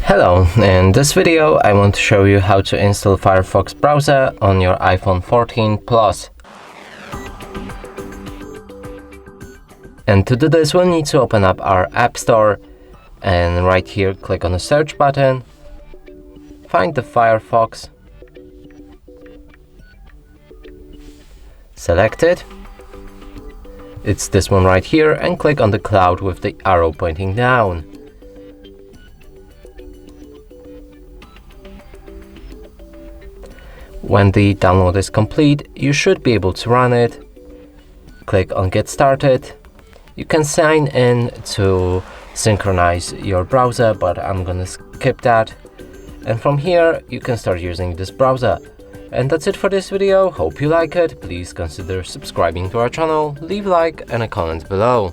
Hello, in this video I want to show you how to install Firefox browser on your iPhone 14 Plus. And to do this we'll need to open up our App Store and right here click on the search button, find the Firefox, select it, it's this one right here, and click on the cloud with the arrow pointing down. When the download is complete, you should be able to run it. Click on Get Started. You can sign in to synchronize your browser, but I'm gonna skip that. And from here, you can start using this browser. And that's it for this video. Hope you like it. Please consider subscribing to our channel, leave a like and a comment below.